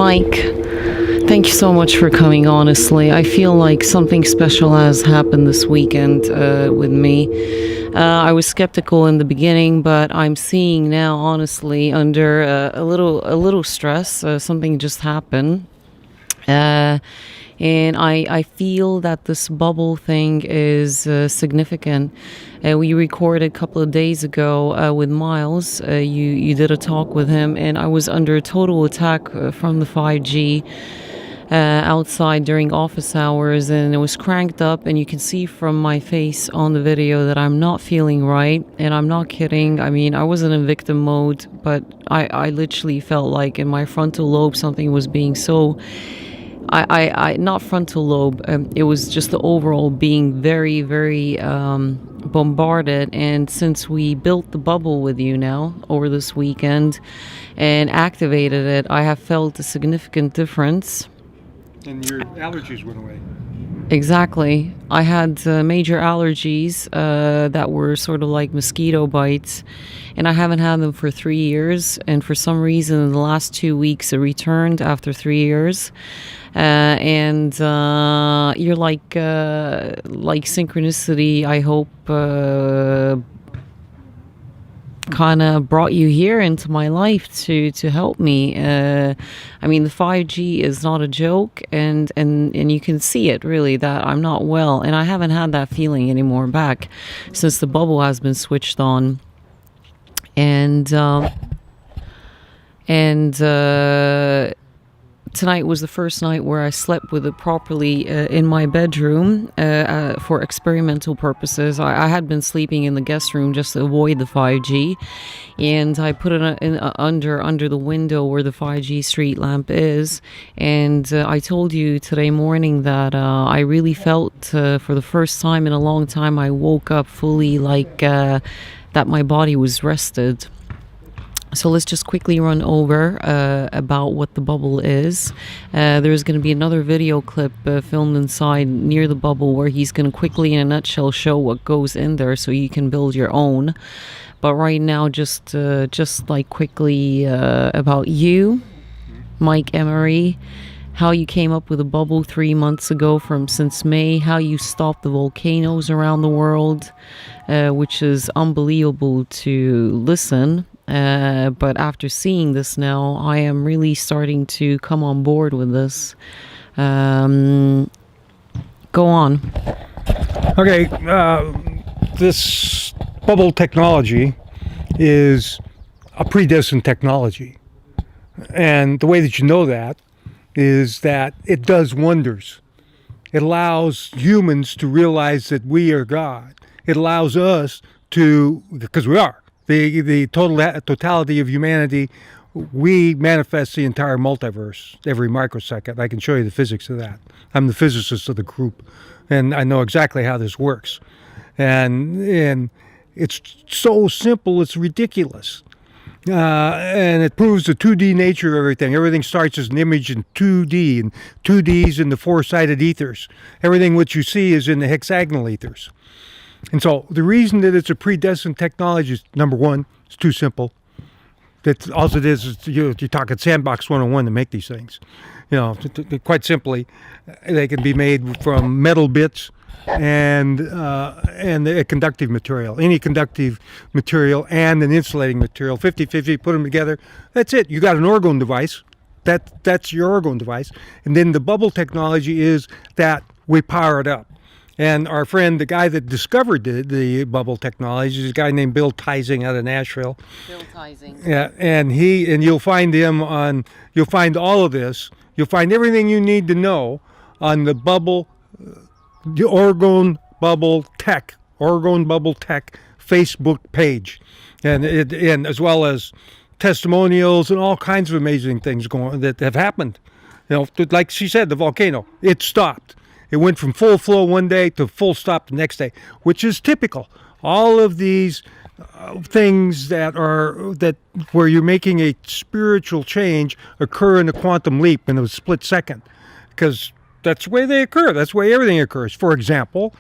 Mike, thank you so much for coming, honestly. I feel like something special has happened this weekend with me. I was skeptical in the beginning, but I'm seeing now, honestly, under a little stress, something just happened. And I feel that this bubble thing is significant. We recorded a couple of days ago with Miles. You did a talk with him, and I was under total attack from the 5G outside during office hours, and it was cranked up, and you can see from my face on the video that I'm not feeling right, and I'm not kidding. I mean, I wasn't in victim mode, but I literally felt like in my frontal lobe something was being so... I not frontal lobe. It was just the overall being very, very bombarded. And since we built the bubble with you now over this weekend and activated it, I have felt a significant difference. And your allergies went away. Exactly. I had major allergies that were sort of like mosquito bites, and I haven't had them for 3 years. And for some reason, in the last 2 weeks, it returned after 3 years. And you're like synchronicity, I hope, kind of brought you here into my life to help me. I mean, the 5G is not a joke, and you can see it really that I'm not well, and I haven't had that feeling anymore back since the bubble has been switched on. And tonight was the first night where I slept with it properly in my bedroom for experimental purposes. I had been sleeping in the guest room just to avoid the 5G, and I put it under the window where the 5G street lamp is. And I told you today morning that I really felt for the first time in a long time I woke up fully like that my body was rested. So let's just quickly run over about what the bubble is. There's going to be another video clip filmed inside near the bubble where he's going to quickly, in a nutshell, show what goes in there so you can build your own. But right now, just like quickly about you, Mike Emery, how you came up with a bubble 3 months ago since May, how you stopped the volcanoes around the world, which is unbelievable to listen. But after seeing this now, I am really starting to come on board with this. Go on. Okay, this bubble technology is a predestined technology. And the way that you know that is that it does wonders. It allows humans to realize that we are God. It allows us to, because we are, the totality of humanity, we manifest the entire multiverse every microsecond. I can show you the physics of that. I'm the physicist of the group, and I know exactly how this works. And it's so simple, it's ridiculous. And it proves the 2D nature of everything. Everything starts as an image in 2D, and 2D's in the four-sided ethers. Everything what you see is in the hexagonal ethers. And so the reason that it's a predestined technology is, number one, it's too simple. That all it is you're talking sandbox 101 to make these things. You know, quite simply, they can be made from metal bits and a conductive material. Any conductive material and an insulating material, 50-50, put them together. That's it. You got an orgone device. That's your orgone device. And then the bubble technology is that we power it up. And our friend, the guy that discovered the bubble technology, is a guy named Bill Teising out of Nashville. Bill Teising. Yeah, and you'll find him you'll find all of this. You'll find everything you need to know on the bubble, the Orgone Bubble Tech Facebook page, and as well as testimonials and all kinds of amazing things that have happened. You know, like she said, the volcano, it stopped. It went from full flow one day to full stop the next day, which is typical. All of these things where you're making a spiritual change occur in a quantum leap in a split second, because that's the way they occur. That's the way everything occurs. For example,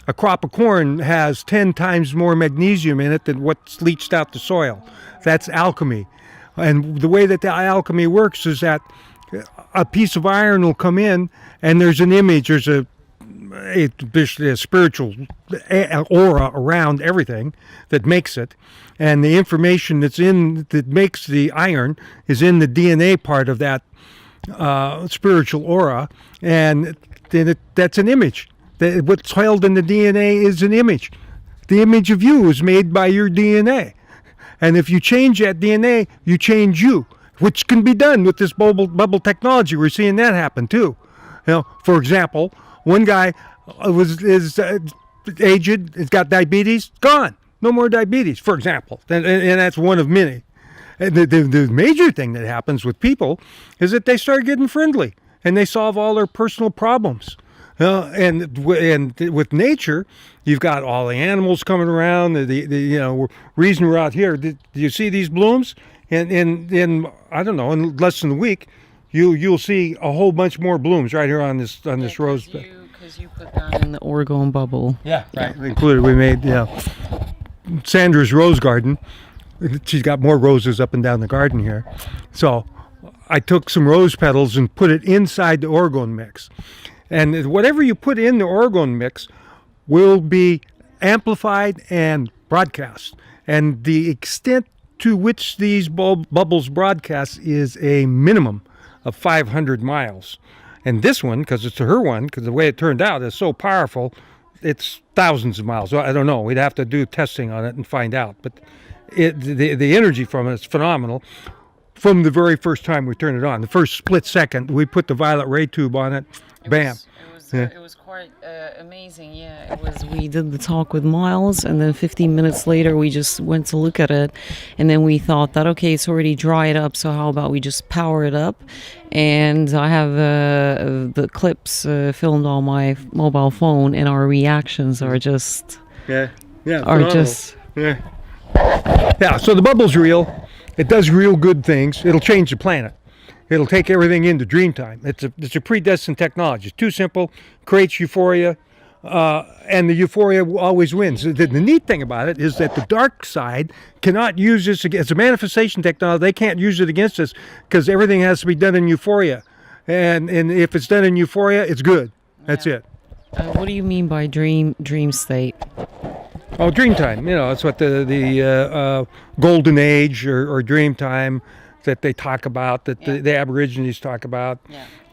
a crop of corn has 10 times more magnesium in it than what's leached out the soil. That's alchemy. And the way that the alchemy works is that a piece of iron will come in, and there's an image. There's a spiritual aura around everything that makes it, and the information that makes the iron is in the DNA part of that spiritual aura, and then that's an image. What's held in the DNA is an image. The image of you is made by your DNA, and if you change that DNA, you change you, which can be done with this bubble technology. We're seeing that happen too. For example, one guy is aged, has got diabetes, gone, no more diabetes, for example, and that's one of many. And the major thing that happens with people is that they start getting friendly and they solve all their personal problems. And with nature, you've got all the animals coming around. The reason we're out here. Do you see these blooms? In I don't know, in less than a week, you'll see a whole bunch more blooms right here on this rose bed. Because you put that in the Orgone bubble. Yeah, right. Included, we made Sandra's rose garden. She's got more roses up and down the garden here. So I took some rose petals and put it inside the Orgone mix. And whatever you put in the Orgone mix will be amplified and broadcast. And the extent to which these bubbles broadcast is a minimum of 500 miles. And this one, because it's her one, because the way it turned out is so powerful, it's thousands of miles. I don't know. We'd have to do testing on it and find out. But the energy from it is phenomenal. From the very first time we turned it on, the first split second, we put the violet ray tube on it. Bam. It was quite amazing. Yeah, it was. We did the talk with Miles, and then 15 minutes later, we just went to look at it, and then we thought that okay, it's already dried up. So how about we just power it up? And I have the clips filmed on my mobile phone, and our reactions are just are phenomenal. So the bubble's real. It does real good things. It'll change the planet. It'll take everything into dreamtime. It's a predestined technology. It's too simple, creates euphoria, and the euphoria always wins. The neat thing about it is that the dark side cannot use this as a manifestation technology. They can't use it against us because everything has to be done in euphoria. And if it's done in euphoria, it's good. That's it. What do you mean by dream state? Oh, dreamtime. It's what the golden age or dreamtime that they talk about, that the Aborigines talk about.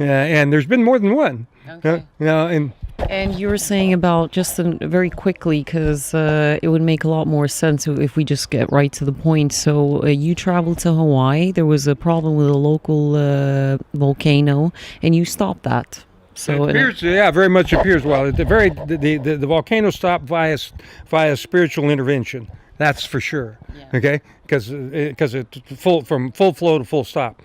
And there's been more than one. Okay. And you were saying about, just very quickly, because it would make a lot more sense if we just get right to the point. So you traveled to Hawaii. There was a problem with a local volcano, and you stopped that. So it appears, very much appears. Well, the volcano stopped via spiritual intervention. That's for sure. Okay, because it's from full flow to full stop,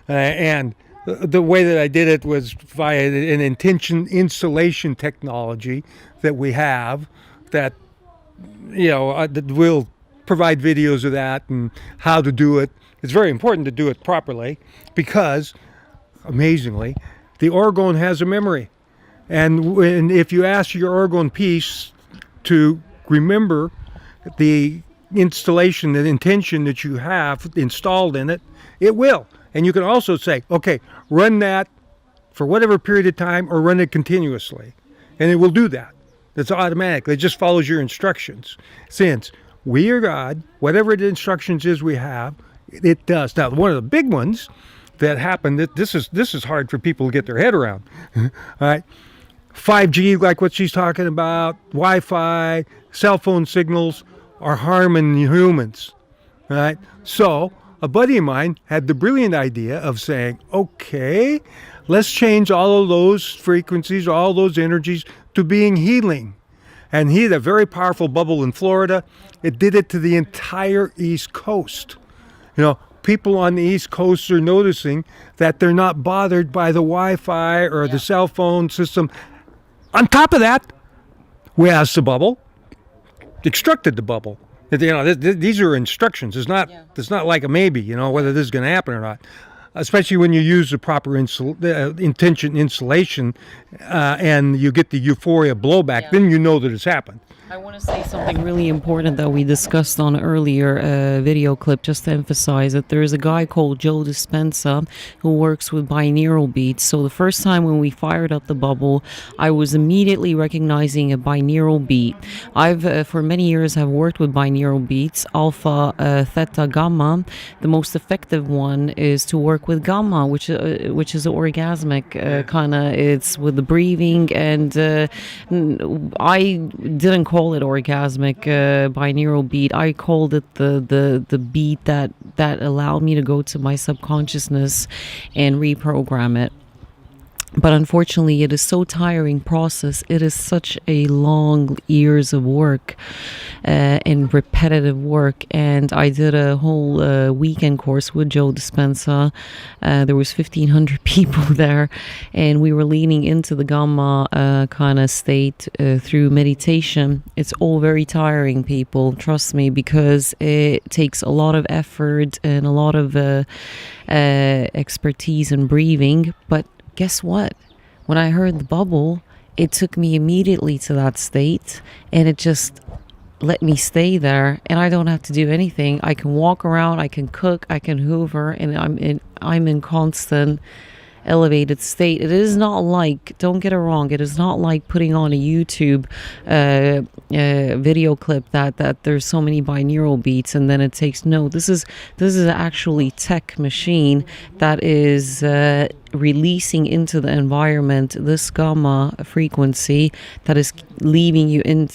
and the way that I did it was via an intention installation technology that we have. That that we'll provide videos of that and how to do it. It's very important to do it properly because, amazingly, the Orgone has a memory, and if you ask your Orgone piece to remember the installation, the intention that you have installed in it, it will. And you can also say, okay, run that for whatever period of time or run it continuously, and it will do that. It's automatic. It just follows your instructions. Since we are God, whatever the instructions is we have, it does. Now, one of the big ones that happened, this is hard for people to get their head around. All right, 5G, like what she's talking about, Wi-Fi, cell phone signals are harming humans. All right, so a buddy of mine had the brilliant idea of saying, okay, let's change all of those frequencies, all those energies to being healing. And he had a very powerful bubble in Florida. It did it to the entire East Coast. People on the East Coast are noticing that they're not bothered by the Wi-Fi or the cell phone system. On top of that, we asked the bubble, extracted the bubble. These are instructions. It's not like a maybe, whether this is going to happen or not. Especially when you use the proper intention installation and you get the euphoria blowback, then you know that it's happened. I want to say something really important that we discussed on earlier video clip, just to emphasize that there is a guy called Joe Dispenza who works with binaural beats. So the first time when we fired up the bubble, I was immediately recognizing a binaural beat. I've for many years have worked with binaural beats, alpha, theta, gamma. The most effective one is to work with gamma, which is orgasmic kind of. It's with the breathing, and I didn't call it orgasmic binaural beat. I called it the beat that allowed me to go to my subconsciousness and reprogram it. But unfortunately, it is so tiring process. It is such a long years of work and repetitive work. And I did a whole weekend course with Joe Dispenza. There was 1,500 people there, and we were leaning into the gamma kind of state through meditation. It's all very tiring, people. Trust me, because it takes a lot of effort and a lot of expertise in breathing. But guess what? When I heard the bubble, it took me immediately to that state, and it just let me stay there, and I don't have to do anything. I can walk around, I can cook, I can hoover, and I'm in constant elevated state. It is not like, don't get it wrong, it is not like putting on a YouTube video clip that there's so many binaural beats and then it takes. No, this is actually tech machine that is releasing into the environment this gamma frequency that is leaving you in,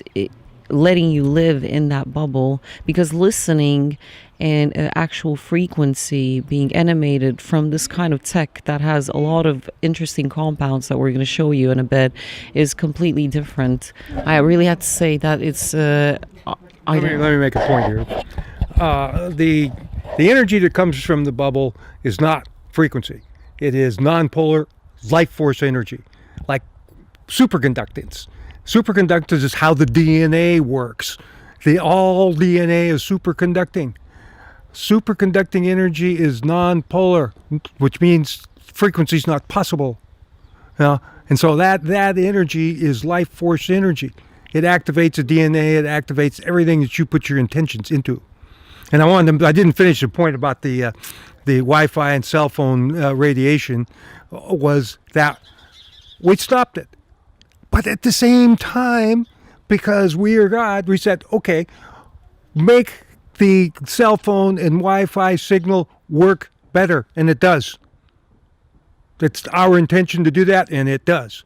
letting you live in that bubble, because listening and actual frequency being animated from this kind of tech that has a lot of interesting compounds that we're going to show you in a bit is completely different. I really have to say that it's let me make a point here. The energy that comes from the bubble is not frequency. It is nonpolar life force energy, like superconductance. Superconductance is how the DNA works. All DNA is superconducting. Superconducting energy is nonpolar, which means frequency is not possible. And so that energy is life force energy. It activates the DNA. It activates everything that you put your intentions into. And I didn't finish the point about the Wi-Fi and cell phone radiation. Was that we stopped it, but at the same time, because we are God, we said, okay, make the cell phone and Wi-Fi signal work better, and it does. It's our intention to do that, and it does.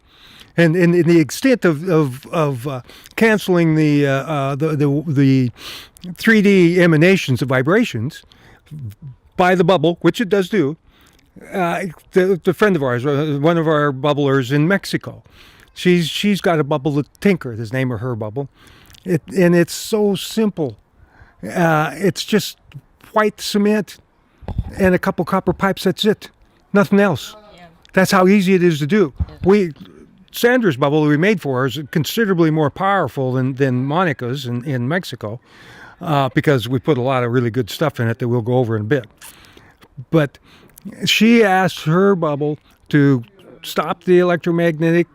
And in the extent of canceling the 3D emanations of vibrations by the bubble, which it does do, the friend of ours, one of our bubblers in Mexico, she's got a bubble that Tinker, his name or her bubble, and it's so simple. It's just white cement and a couple copper pipes. That's it. Nothing else. Yeah. That's how easy it is to do. Yeah. Sandra's bubble that we made for her is considerably more powerful than Monica's in Mexico, because we put a lot of really good stuff in it that we'll go over in a bit. But she asked her bubble to stop the electromagnetic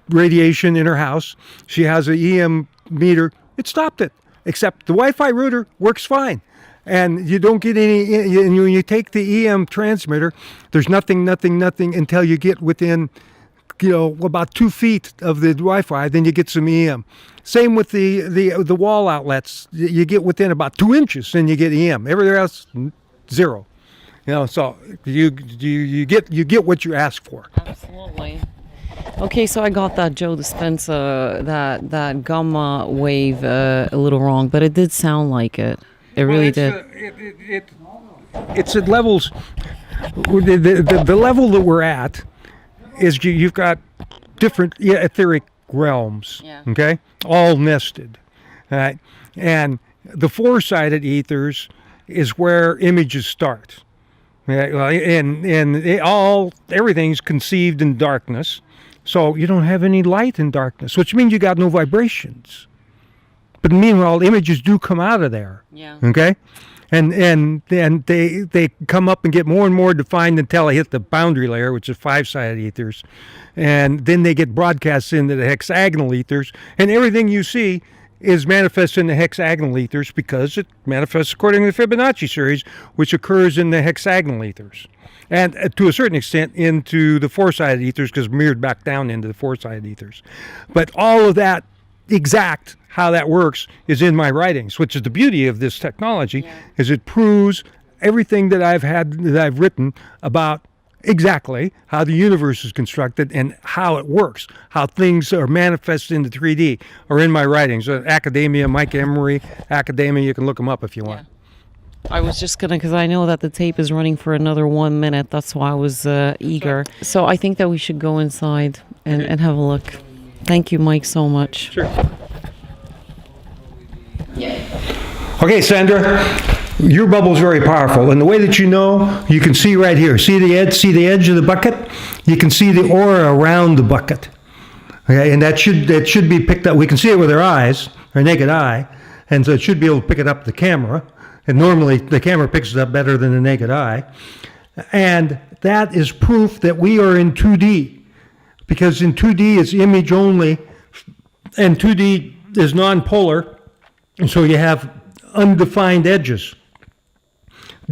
radiation in her house. She has an EM meter. It stopped it. Except the Wi-Fi router works fine. And you don't get any, and when you take the EM transmitter, there's nothing until you get within, about 2 feet of the Wi-Fi, then you get some EM. Same with the wall outlets. You get within about 2 inches, then you get EM. Everywhere else, zero. So you get what you ask for. Absolutely. Okay, so I got that Joe Dispenza, that gamma wave a little wrong, but it did sound like it. It really did. It's at levels. The level that we're at is you've got different etheric realms, okay, all nested, right? And the four-sided ethers is where images start, and everything's conceived in darkness. So you don't have any light in darkness, which means you got no vibrations. But meanwhile, images do come out of there. Yeah. Okay? and they come up and get more and more defined until they hit the boundary layer, which is 5-sided ethers, and then they get broadcast into the hexagonal ethers, and everything you see is manifest in the hexagonal ethers because it manifests according to the Fibonacci series, which occurs in the hexagonal ethers, and to a certain extent into the 4-sided ethers because mirrored back down into the 4-sided ethers. But all of that exact how that works is in my writings, which is the beauty of this technology, is it proves everything that I've written about exactly how the universe is constructed and how it works, how things are manifested into 3D are in my writings. Academia, Mike Emery, Academia, you can look them up if you want. I was just gonna, because I know that the tape is running for another 1 minute. That's why I was eager. So I think that we should go inside and have a look. Thank you, Mike, so much. Sure. Okay, Sandra, your bubble is very powerful, and the way that you can see right here. See the edge of the bucket? You can see the aura around the bucket. Okay, and that should be picked up. We can see it with our eyes, our naked eye, and so it should be able to pick it up with the camera. And normally the camera picks it up better than the naked eye. And that is proof that we are in 2D, because in 2D it's image only, and 2D is non-polar, and so you have undefined edges.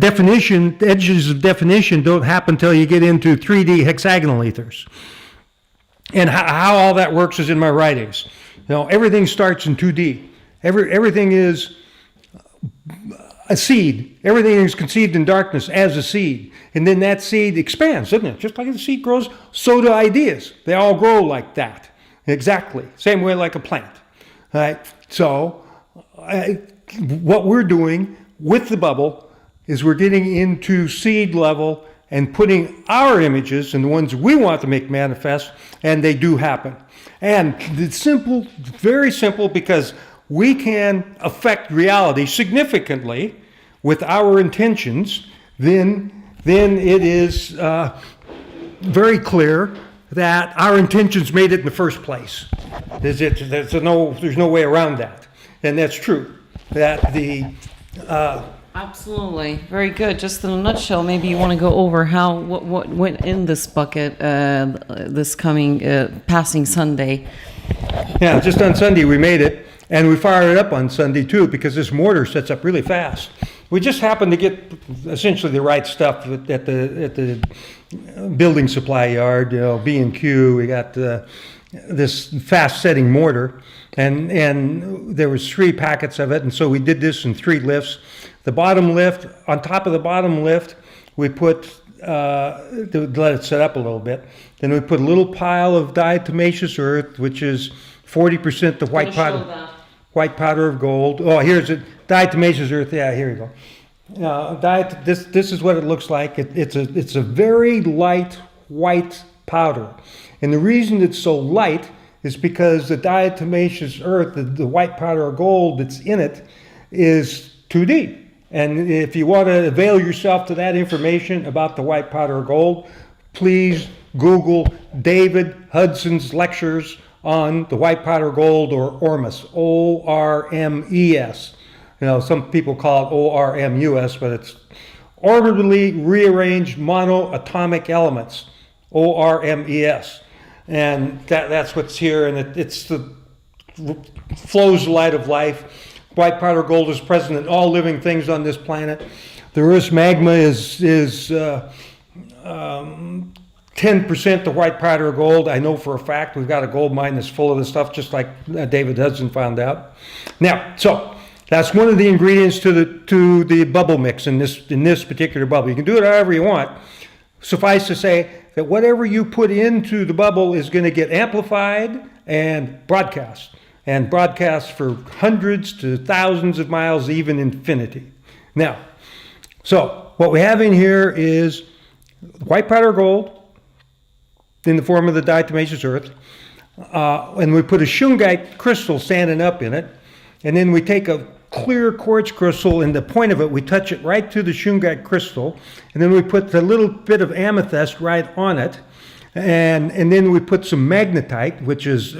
Edges of definition don't happen until you get into 3D hexagonal ethers. And how all that works is in my writings. Everything starts in 2D. Everything is a seed. Everything is conceived in darkness as a seed. And then that seed expands, doesn't it? Just like the seed grows, so do ideas. They all grow like that. Exactly. Same way like a plant. All right? So what we're doing with the bubble is we're getting into seed level and putting our images and the ones we want to make manifest, and they do happen. And it's simple, very simple, because we can affect reality significantly with our intentions. Then it is very clear that our intentions made it in the first place. There's no way around that, and that's true. That the Absolutely, very good. Just in a nutshell, maybe you want to go over what went in this bucket this coming passing Sunday. Yeah, just on Sunday we made it, and we fired it up on Sunday too, because this mortar sets up really fast. We just happened to get essentially the right stuff at the building supply yard, B&Q. We got this fast-setting mortar, and there was 3 packets of it, and so we did this in 3 lifts. The bottom lift, on top of the bottom lift, we put, to let it set up a little bit, then we put a little pile of diatomaceous earth, which is 40% the white powder of gold. Oh, here's it, diatomaceous earth. Yeah, here you go. This is what it looks like. It's a very light white powder, and the reason it's so light is because the diatomaceous earth, the white powder of gold that's in it, is 2D. And if you want to avail yourself to that information about the white powder of gold, please Google David Hudson's lectures on the white powder of gold, or ORMUS, O-R-M-E-S. Some people call it O-R-M-U-S, but it's orbitally rearranged monoatomic elements, O-R-M-E-S. And that's what's here, and it's the flows the light of life. White powder gold is present in all living things on this planet. The Earth's magma is 10% the white powder of gold. I know for a fact. We've got a gold mine that's full of this stuff, just like David Hudson found out. Now, so that's one of the ingredients to the bubble mix in this particular bubble. You can do it however you want. Suffice to say that whatever you put into the bubble is going to get amplified and broadcast for hundreds to thousands of miles, even infinity. Now, so what we have in here is white powder gold in the form of the diatomaceous earth, and we put a shungite crystal standing up in it, and then we take a clear quartz crystal, and the point of it, we touch it right to the shungite crystal, and then we put a little bit of amethyst right on it, and then we put some magnetite, which is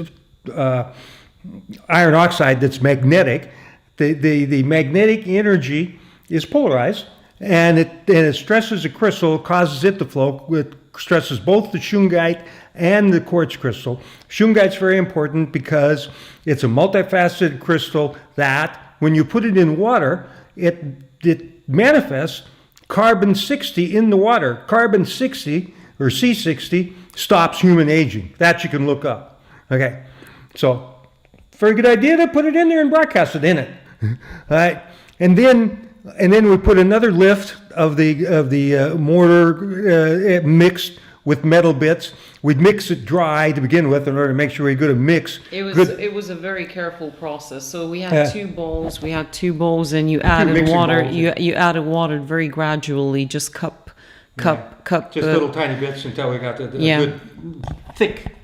iron oxide that's magnetic. The magnetic energy is polarized, and it stresses the crystal, causes it to flow. It stresses both the shungite and the quartz crystal. Shungite's very important because it's a multifaceted crystal that, when you put it in water, it manifests carbon-60 in the water. Carbon-60, or C60, stops human aging. That you can look up. Okay, so very good idea to put it in there and broadcast it in it. All right, and then we put another lift of the mortar mixed with metal bits. We'd mix it dry to begin with in order to make sure we get a mix. It was a very careful process. So we had two bowls. And you added water. You added water very gradually, just cup. Just little tiny bits until we got the good thick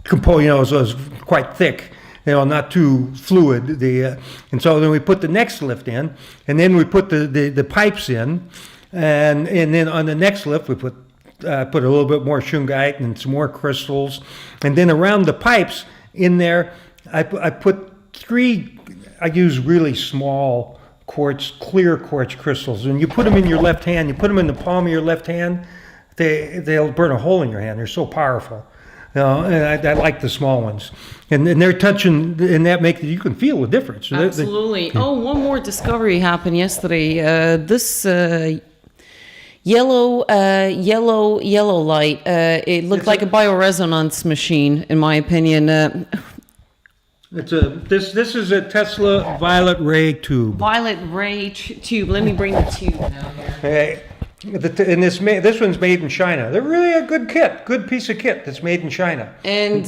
component. So it was quite thick. Not too fluid. And so then we put the next lift in, and then we put the pipes in, and then on the next lift we put a little bit more shungite and some more crystals, and then around the pipes in there, I put three. I use really small clear quartz crystals, and you put them in your left hand. You put them in the palm of your left hand. They'll burn a hole in your hand. They're so powerful. And I like the small ones, and they're touching, and that makes you can feel the difference. Absolutely. One more discovery happened yesterday. This yellow light. It looked like a bioresonance machine, in my opinion. This is a Tesla violet ray tube. Violet ray tube. Let me bring the tube down here. Okay. And this one's made in China. They're really a good piece of kit that's made in China. And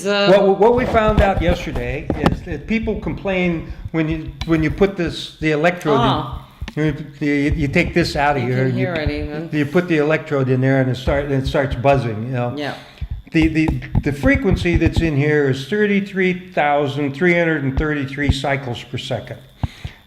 what we found out yesterday is that people complain when you put the electrode in, you take this out of here. You put the electrode in there and it starts buzzing. Yeah. The frequency that's in here is 33,333 cycles per second.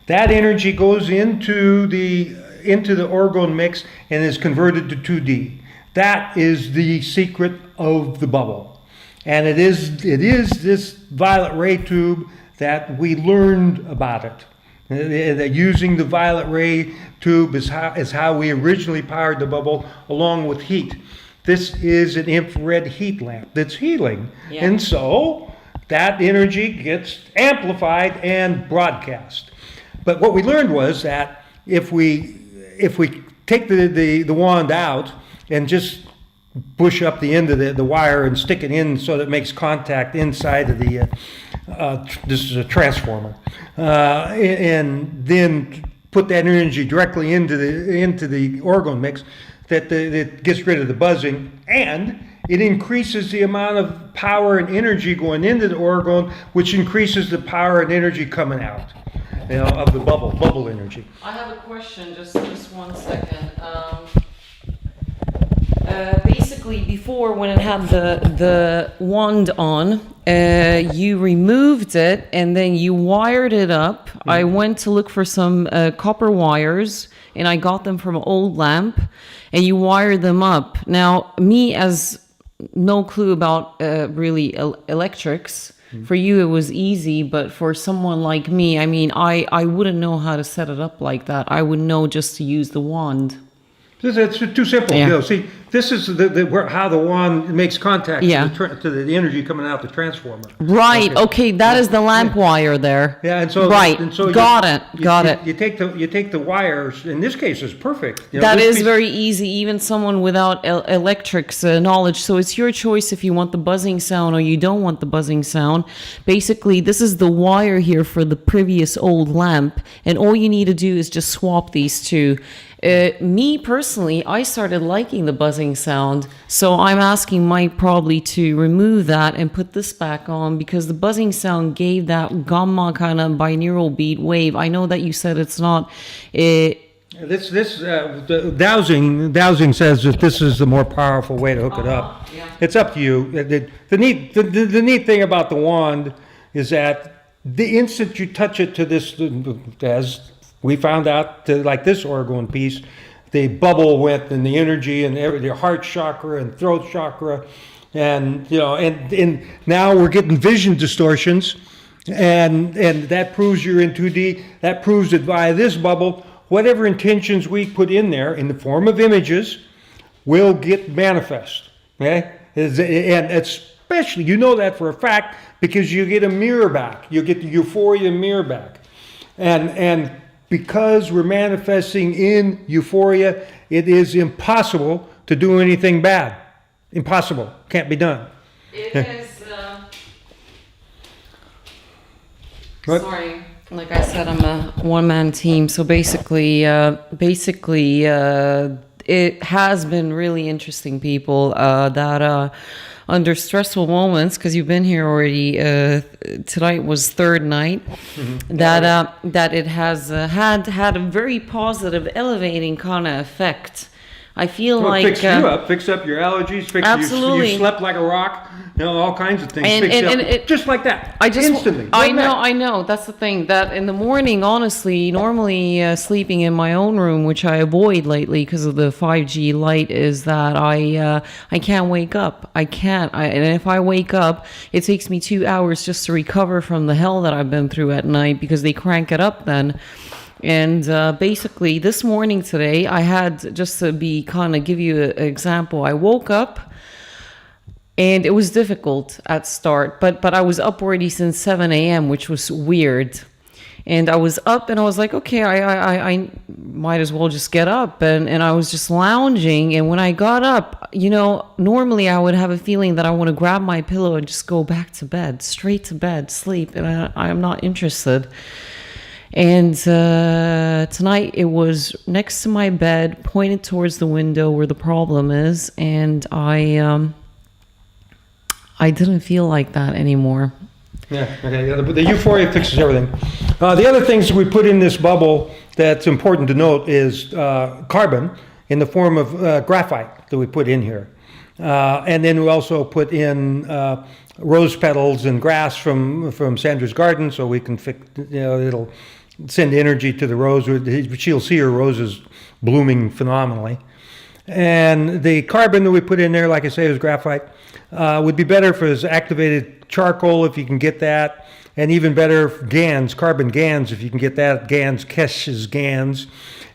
That energy goes into the orgone mix and is converted to 2D. That is the secret of the bubble. And it is this violet ray tube that we learned about it. Using the violet ray tube is how we originally powered the bubble, along with heat. This is an infrared heat lamp that's healing. Yeah. And so that energy gets amplified and broadcast. But what we learned was that if we take the wand out and just push up the end of the wire and stick it in so that it makes contact inside of this is a transformer, and then put that energy directly into the orgone mix, that gets rid of the buzzing, and it increases the amount of power and energy going into the orgone, which increases the power and energy coming out. Of the bubble energy. I have a question, just 1 second. Basically, before, when it had the wand on, you removed it and then you wired it up. Mm-hmm. I went to look for some copper wires, and I got them from an old lamp, and you wired them up. Now, me, as no clue about really electrics, for you it was easy, but for someone like me, I mean, I wouldn't know how to set it up like that. I would know just to use the wand. It's too simple. Yeah. See, this is how the wand makes contact to the energy coming out the transformer. Right. Okay. That is the lamp wire there. Yeah. And so right. Got it. You take the wires. In this case, it's perfect. That is very easy. Even someone without electrics knowledge. So it's your choice if you want the buzzing sound or you don't want the buzzing sound. Basically, this is the wire here for the previous old lamp, and all you need to do is just swap these two. Me personally, I started liking the buzzing sound, so I'm asking Mike probably to remove that and put this back on, because the buzzing sound gave that gamma kind of binaural beat wave. I know that you said it's not. The dowsing says that this is the more powerful way to hook it up. Yeah. It's up to you. The neat thing about the wand is that the instant you touch it to this, as we found out, like this orgone piece, the bubble went, and the energy and the heart chakra and throat chakra, and and now we're getting vision distortions, And that proves you're in 2D. That proves that via this bubble, whatever intentions we put in there in the form of images will get manifest. Okay? And especially, you know that for a fact because you get a mirror back. You get the euphoria mirror back. And because we're manifesting in euphoria, it is impossible to do anything bad. Impossible. Can't be done. It is. What? Sorry, like I said, I'm a one-man team. So basically, it has been really interesting, people, that under stressful moments, because you've been here already. Tonight was third night. Mm-hmm. That it has had a very positive, elevating kind of effect. I feel like fix you up, fix up your allergies, fix absolutely. You slept like a rock, all kinds of things. Just like that. Instantly. I know. That's the thing. That in the morning, honestly, normally sleeping in my own room, which I avoid lately because of the 5G light, is that I can't wake up. I can't. And if I wake up, it takes me 2 hours just to recover from the hell that I've been through at night because they crank it up then. And basically, this morning today, I had, just to give you an example, I woke up and it was difficult at start, but I was up already since 7 a.m., which was weird. And I was up and I was like, okay, I might as well just get up. And I was just lounging. And when I got up, normally I would have a feeling that I want to grab my pillow and just go back to bed, straight to bed, sleep. And I'm not interested. And tonight it was next to my bed, pointed towards the window where the problem is, and I didn't feel like that anymore. Yeah, okay. The euphoria fixes everything. The other things we put in this bubble that's important to note is carbon in the form of graphite that we put in here. And then we also put in rose petals and grass from Sandra's garden, so we can fix, it'll send energy to the rose. She'll see her roses blooming phenomenally. And the carbon that we put in there, like I say, is graphite. Would be better if it was activated charcoal, if you can get that. And even better, carbon GANs, if you can get that. Keshe's GANs.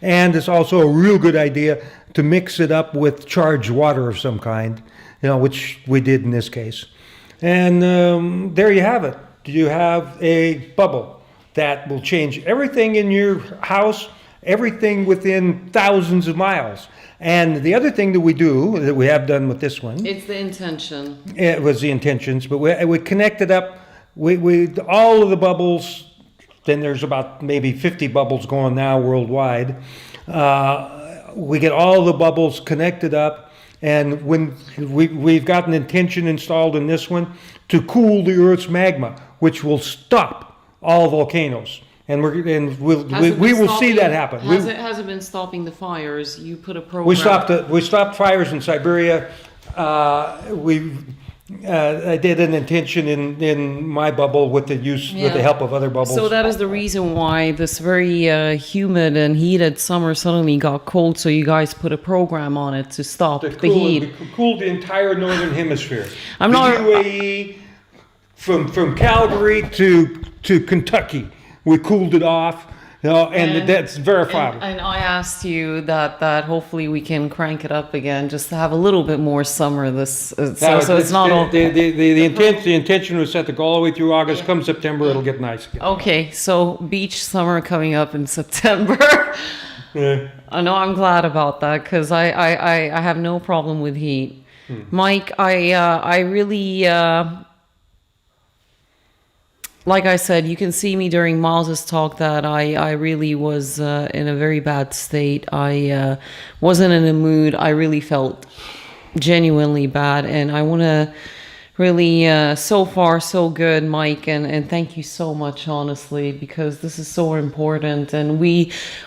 And it's also a real good idea to mix it up with charged water of some kind, which we did in this case. And there you have it. You have a bubble that will change everything in your house, everything within thousands of miles. And the other thing that we have done with this one, it's the intention. It was the intentions, but we connected up. We all of the bubbles. Then there's about maybe 50 bubbles going now worldwide. We get all the bubbles connected up, and when we've got an intention installed in this one to cool the Earth's magma, which will stop all volcanoes, and we will see that happen. Has it been stopping the fires? You put a program. We stopped fires in Siberia. I did an intention in my bubble with the help of other bubbles. So that is the reason why this very humid and heated summer suddenly got cold. So you guys put a program on it to stop the heat. We cooled the entire northern hemisphere. UAE, from Calgary to Kentucky, we cooled it off. And that's verifiable. And I asked you that hopefully we can crank it up again, just to have a little bit more summer. So it's not all. The intention was set to go all the way through August. Come September, it'll get nice again. Okay, so beach summer coming up in September. Yeah. I know. I'm glad about that because I have no problem with heat. Mike, I really. Like I said, you can see me during Miles's talk that I really was in a very bad state. I wasn't in a mood. I really felt genuinely bad. And I want to really, so far, so good, Mike. And thank you so much, honestly, because this is so important. And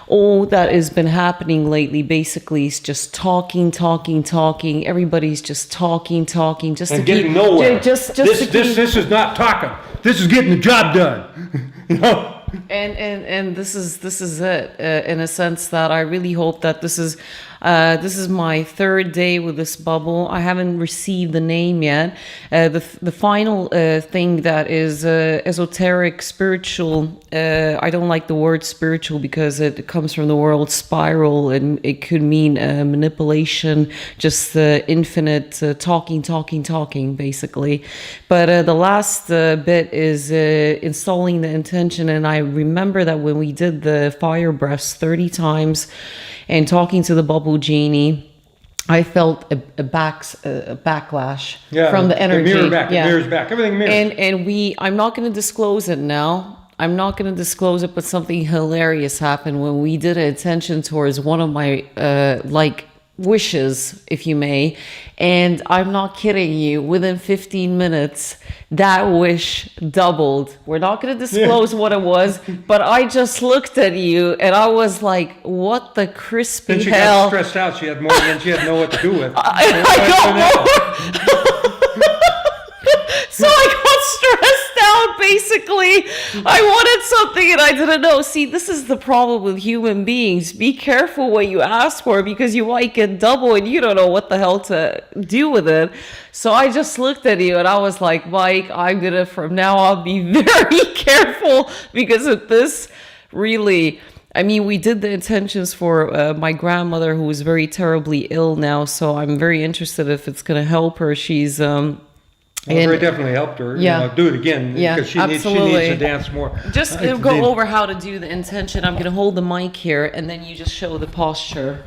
all that has been happening lately basically is just talking. Everybody's just talking. Just and to getting keep, nowhere. This is not talking. This is getting the job done. And this is it in a sense that I really hope that this is This is my third day with this bubble. I haven't received the name yet. The final thing that is esoteric, spiritual. I don't like the word spiritual because it comes from the word spiral, and it could mean manipulation, just infinite talking, basically. But the last bit is installing the intention. And I remember that when we did the fire breaths 30 times and talking to the bubble genie, I felt a backlash from the energy. It mirrors back. Everything mirrors. And I'm not going to disclose it now. I'm not going to disclose it, but something hilarious happened when we did an intention towards one of my wishes, if you may. And I'm not kidding you, within 15 minutes, that wish doubled. We're not going to disclose what it was, but I just looked at you and I was like, what the crispy then she hell? got stressed out. She had more than she had know what to do with. I don't know. So I got stressed out, basically. I wanted something and I didn't know. See, this is the problem with human beings. Be careful what you ask for because you might get double and you don't know what the hell to do with it. So I just looked at you and I was like, Mike, I'm going to, from now on, be very careful because of this. Really, I mean, we did the intentions for my grandmother who is very terribly ill now. So I'm very interested if it's going to help her. She's... Well, very definitely helped her. Do it again because she needs to dance more. Just go over how to do the intention. I'm going to hold the mic here, and then you just show the posture.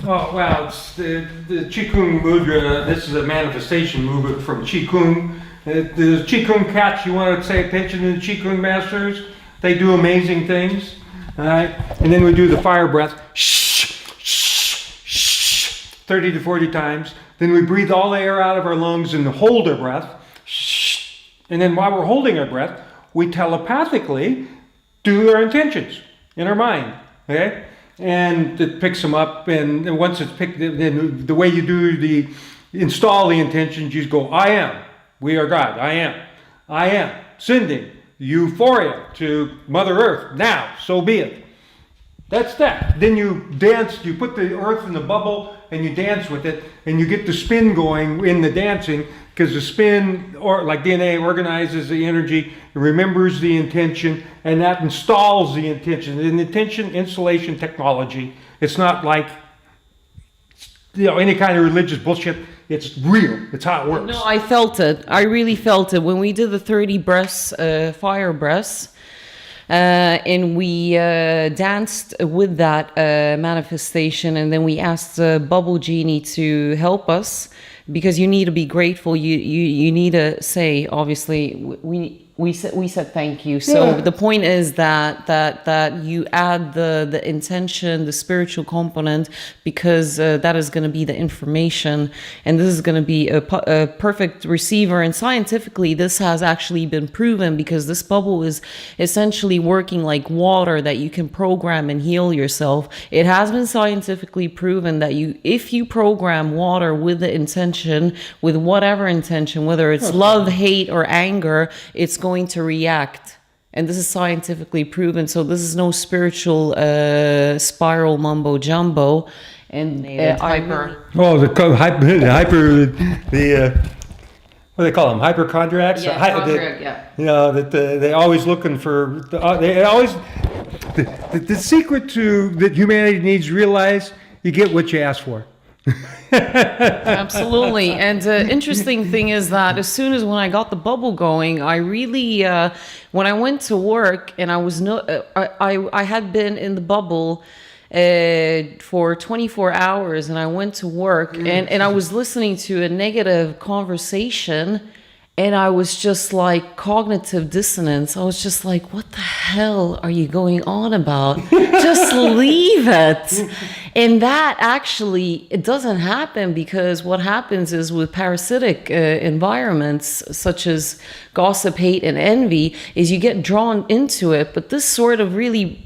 Oh, wow. It's the Qigong mudra. This is a manifestation movement from Qigong. The Qigong catch, you want to pay attention to the Qigong masters. They do amazing things. All right. And then we do the fire breath. 30 to 40 times. Then we breathe all the air out of our lungs and hold our breath. And then while we're holding our breath, we telepathically do our intentions in our mind. Okay? And it picks them up. And once it's picked, then the way you do install the intentions, you go, I am. We are God. I am. I am. Sending euphoria to Mother Earth. Now, so be it. That's that. Then you dance, you put the earth in the bubble and you dance with it and you get the spin going in the dancing because the spin, or like DNA, organizes the energy, remembers the intention, and that installs the intention. An intention installation technology. It's not like any kind of religious bullshit. It's real. It's how it works. No, I felt it. I really felt it. When we did the 30 breaths, fire breaths, and we danced with that manifestation, and then we asked the bubble genie to help us because you need to be grateful. You need to say, obviously, we said thank you. So the point is that you add the intention, the spiritual component, because that is going to be the information, and this is going to be a perfect receiver. And scientifically, this has actually been proven because this bubble is essentially working like water that you can program and heal yourself. It has been scientifically proven that if you program water with the intention, with whatever intention, whether it's love, hate, or anger, it's going to react. And this is scientifically proven. So this is no spiritual spiral mumbo jumbo. And hyper. Oh, the what do they call them? Hypochondriacs. Yeah, hypochondriac, yeah. That they always looking for. They always the secret to that humanity needs to realize: you get what you ask for. Absolutely. And the interesting thing is that as soon as when I got the bubble going, I really when I went to work and I had been in the bubble for 24 hours, and I went to work and I was listening to a negative conversation, and I was just like cognitive dissonance. I was just like, what the hell are you going on about? Just leave it. And that actually, it doesn't happen, because what happens is with parasitic environments, such as gossip, hate, and envy, is you get drawn into it. But this sort of really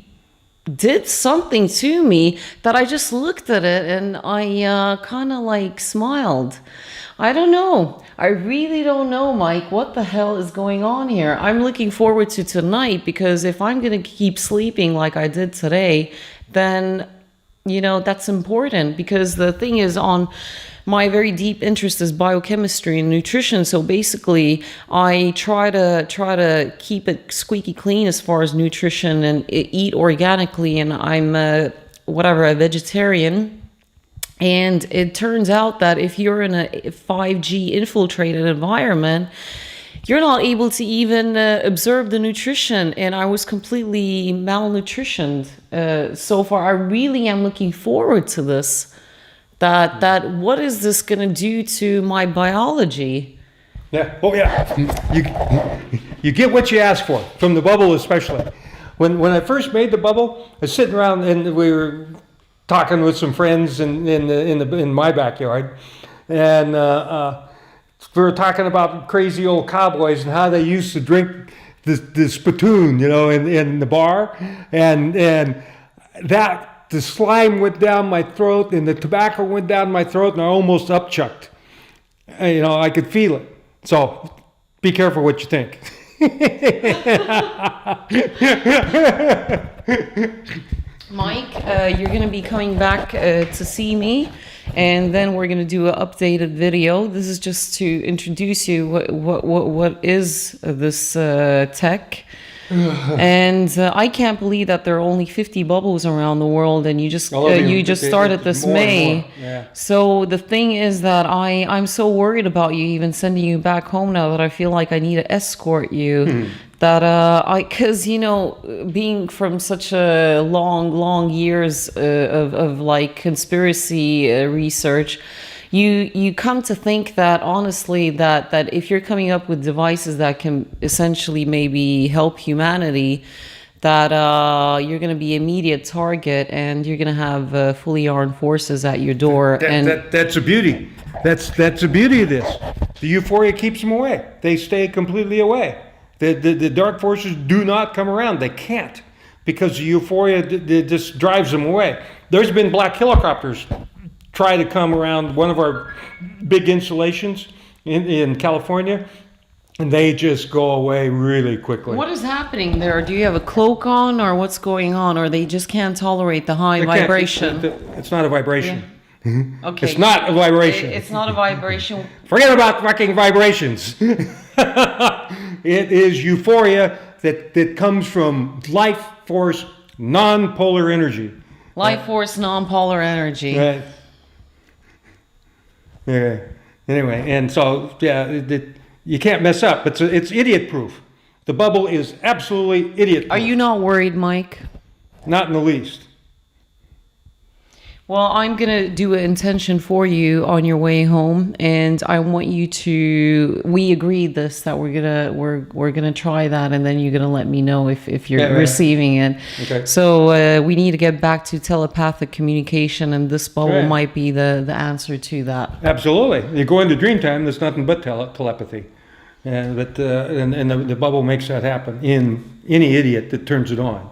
did something to me that I just looked at it and I kind of like smiled. I don't know. I really don't know, Mike, what the hell is going on here. I'm looking forward to tonight, because if I'm going to keep sleeping like I did today, then that's important, because the thing is, on my very deep interest is biochemistry and nutrition. So basically, I try to keep it squeaky clean as far as nutrition and eat organically. And I'm a vegetarian. And it turns out that if you're in a 5G infiltrated environment, you're not able to even observe the nutrition. And I was completely malnutritioned so far. I really am looking forward to this. That what is this going to do to my biology? Yeah. Oh, yeah. You get what you ask for, from the bubble especially. When I first made the bubble, I was sitting around and we were talking with some friends in my backyard, and we were talking about crazy old cowboys and how they used to drink the spittoon, in the bar, and that. The slime went down my throat and the tobacco went down my throat and I almost upchucked. I could feel it. So be careful what you think. Mike, you're going to be coming back to see me, and then we're going to do an updated video. This is just to introduce you what is this tech. And I can't believe that there are only 50 bubbles around the world, and you just started this May. Yeah. So the thing is that I'm so worried about you even sending you back home now that I feel like I need to escort you. Because being from such a long years of like conspiracy research. You come to think that, honestly, that if you're coming up with devices that can essentially maybe help humanity, that you're going to be an immediate target, and you're going to have fully armed forces at your door. That's the beauty. That's the beauty of this. The euphoria keeps them away. They stay completely away. The dark forces do not come around. They can't, because the euphoria just drives them away. There's been black helicopters try to come around one of our big installations in California, and they just go away really quickly. What is happening there? Do you have a cloak on, or what's going on? Or they just can't tolerate the high vibration? It's not a vibration. Yeah. Mm-hmm. Okay. It's not a vibration. It's not a vibration. Forget about fucking vibrations. It is euphoria that comes from life force, non-polar energy. Life force, non-polar energy. Right. Yeah. Anyway, and so you can't mess up. It's idiot-proof. The bubble is absolutely idiot-proof. Are you not worried, Mike? Not in the least. Well, I'm gonna do an intention for you on your way home, and I want you to. We agreed that we're gonna try that, and then you're gonna let me know if you're receiving it. Okay. So we need to get back to telepathic communication, and this bubble might be the answer to that. Absolutely. You go into dream time. There's nothing but telepathy, and the bubble makes that happen in any idiot that turns it on.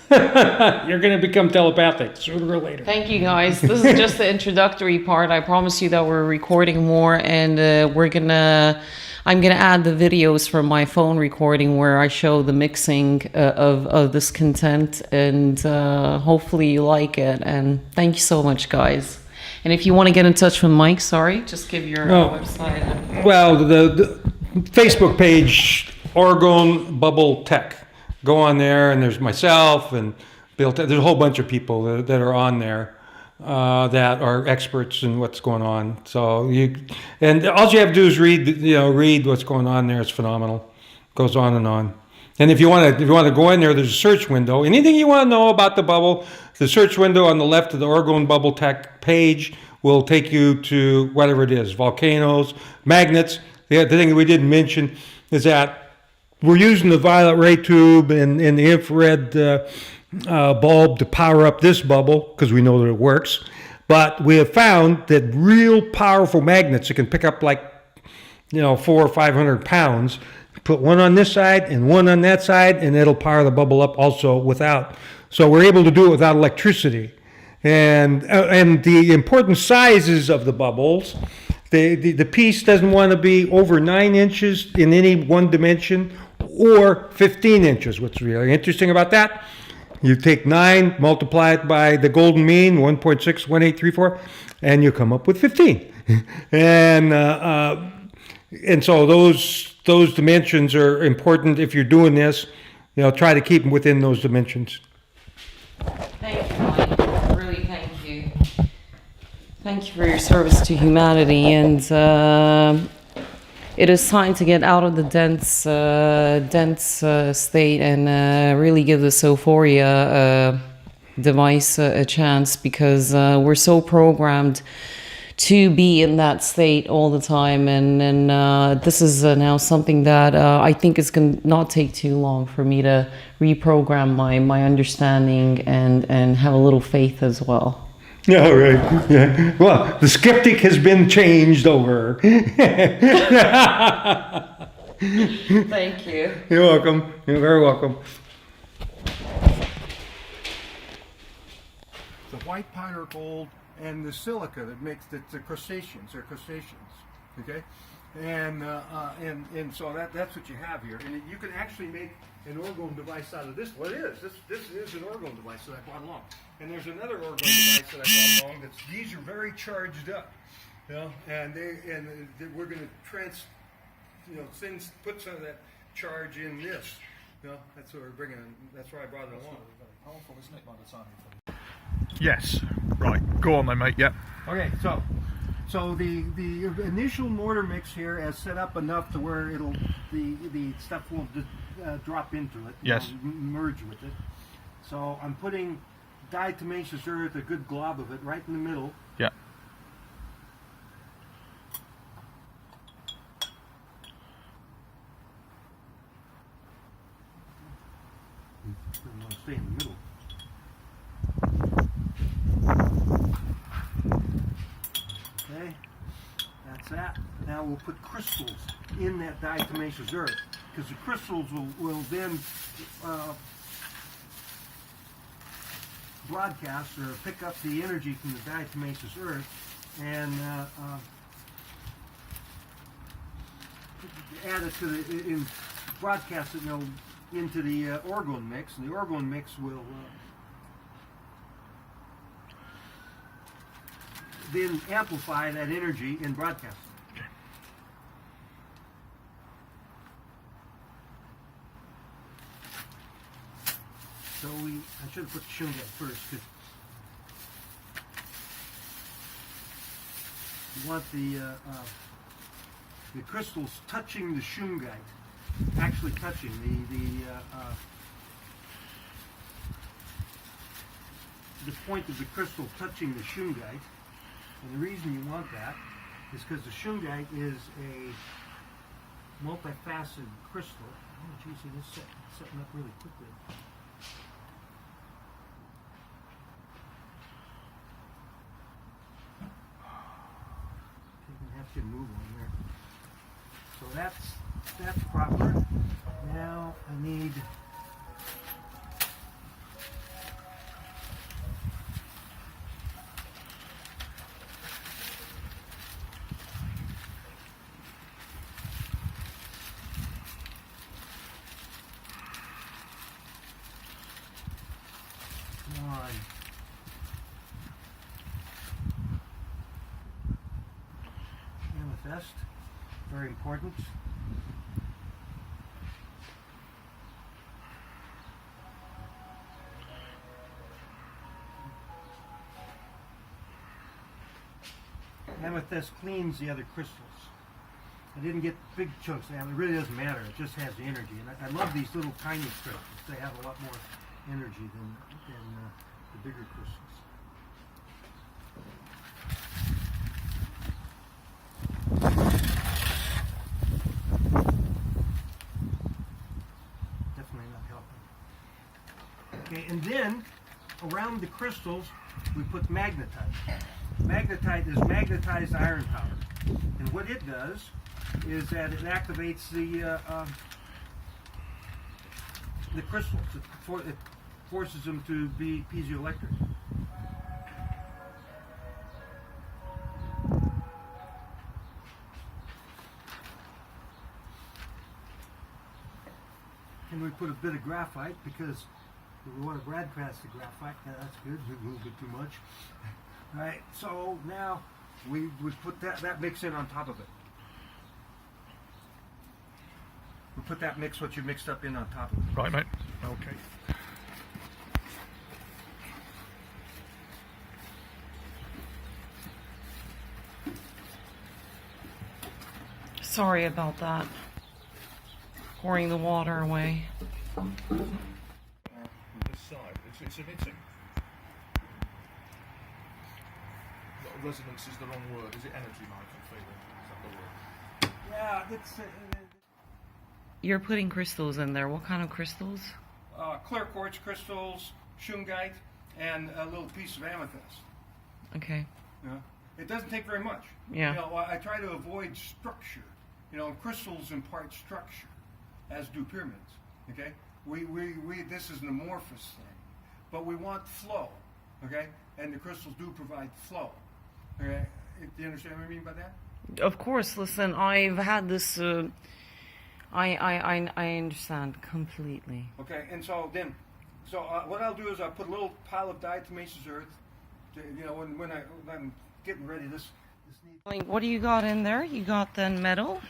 You're going to become telepathic sooner or later. Thank you, guys. This is just the introductory part. I promise you that we're recording more, and I'm gonna add the videos from my phone recording where I show the mixing of this content, and hopefully you like it. And thank you so much, guys. And if you want to get in touch with Mike, just give your website. Well, the Facebook page, Orgon Bubble Tech. Go on there, and there's myself and Bill. There's a whole bunch of people that are on there that are experts in what's going on. So all you have to do is read what's going on there. It's phenomenal. Goes on and on. And if you want to go in there, there's a search window. Anything you want to know about the bubble, the search window on the left of the Orgon Bubble Tech page will take you to whatever it is: volcanoes, magnets. The thing that we didn't mention is that we're using the violet ray tube and the infrared bulb to power up this bubble, because we know that it works. But we have found that real powerful magnets that can pick up 400 or 500 pounds, put one on this side and one on that side, and it'll power the bubble up also without. So we're able to do it without electricity. And the important sizes of the bubbles, the piece doesn't want to be over 9 inches in any one dimension, or 15 inches. What's really interesting about that You take 9, multiply it by the golden mean, 1.61834, and you come up with 15. And so those dimensions are important if you're doing this. Try to keep them within those dimensions. Thank you, Mike. Really, thank you. Thank you for your service to humanity, and it is time to get out of the dense state and really give the Sophoria device a chance, because we're so programmed to be in that state all the time, and this is now something that I think is going to not take too long for me to reprogram my understanding and have a little faith as well. Yeah, right. Yeah. Well, the skeptic has been changed over. Thank you. You're welcome. You're very welcome. The white powder gold and the silica that makes the crustaceans. They're crustaceans. Okay? And so that's what you have here. And you can actually make an orgone device out of this. Well, it is. This is an orgone device that I brought along. And there's another orgone device that I brought along. These are very charged up, and we're going to put some of that charge in this. That's what we're bringing. That's why I brought it along. Powerful, isn't it, by the time you Yes. Right. Go on then, mate. Yep. Okay, so the initial mortar mix here is set up enough to where the stuff will drop into it. Yes. Merge with it. So I'm putting diatomaceous earth, a good glob of it, right in the middle. Yeah. I'm going to stay in the middle. Okay, that's that. Now we'll put crystals in that diatomaceous earth, because the crystals will then broadcast or pick up the energy from the diatomaceous earth and add it to broadcast it into the orgone mix, and the orgone mix will then amplify that energy in broadcasting. So I should have put the shungite first, because you want the crystals touching the shungite, actually touching the point of the crystal touching the shungite. And the reason you want that is because the shungite is a multifaceted crystal. Oh, geez, it is setting up really quickly. You're gonna have to move on there. So that's proper. Now I need amethyst, very important. Amethyst cleans the other crystals. I didn't get big chunks of amethyst. It really doesn't matter. It just has the energy. And I love these little tiny crystals. They have a lot more energy than the bigger crystals. Definitely not helping. Okay, and then around the crystals we put magnetite. Magnetite is magnetized iron powder, and what it does is that it activates the crystals. It forces them to be piezoelectric. And we put a bit of graphite because We want to broadcast the graphite. That's good. A little bit too much. All right. So now we put that mix in on top of it. We put that mix, what you mixed up, in on top of it. Right, mate. Okay. Sorry about that. Pouring the water away. This side, it's emitting. Resonance is the wrong word. Is it energy, Mike? I'm feeling. Is that the word? Yeah, it's You're putting crystals in there. What kind of crystals? clear quartz crystals, shungite, and a little piece of amethyst. Okay. You know, it doesn't take very much. Yeah. You know, I try to avoid structure. You know, crystals impart structure, as do pyramids. Okay. We this is an amorphous thing, but we want flow. Okay, and the crystals do provide flow. Okay. Do you understand what I mean by that? Of course. Listen, I've had this. I understand completely. Okay, and so what I'll do is I'll put a little pile of diatomaceous earth. You know, when I'm getting ready, this needs. What do you got in there? You got then metal.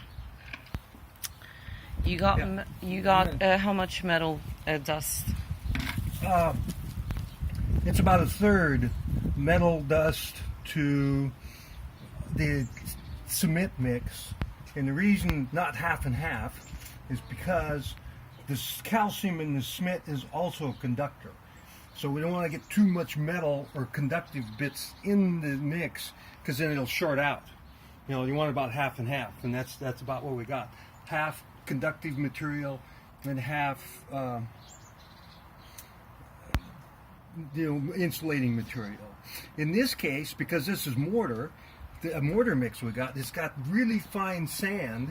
You got how much metal dust? It's about a third metal dust to the cement mix, and the reason not half and half is because the calcium in the cement is also a conductor. So we don't want to get too much metal or conductive bits in the mix, because then it'll short out. You know, you want about half and half, and that's about what we got. Half conductive material and half insulating material. In this case, because this is mortar, a mortar mix we got, it's got really fine sand,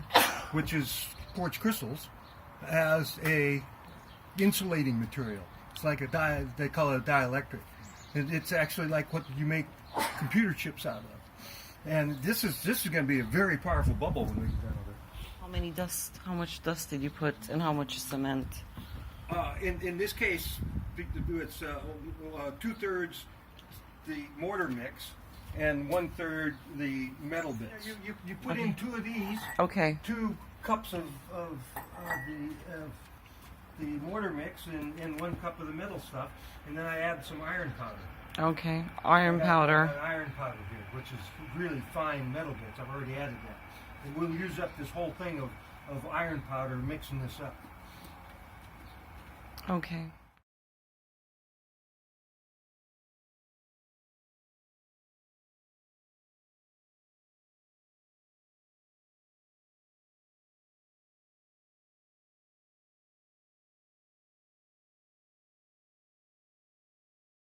which is quartz crystals, as a insulating material. It's like they call it a dielectric. It's actually like what you make computer chips out of. And this is going to be a very powerful bubble when we get done with it. How much dust did you put, and how much cement? In this case, it's 2/3 the mortar mix and 1/3 the metal bits. You put in 2 of these. Okay. 2 cups of the mortar mix and 1 cup of the metal stuff, and then I add some iron powder. Okay. Iron powder. Iron powder here, which is really fine metal bits. I've already added that. And we'll use up this whole thing of iron powder mixing this up. Okay.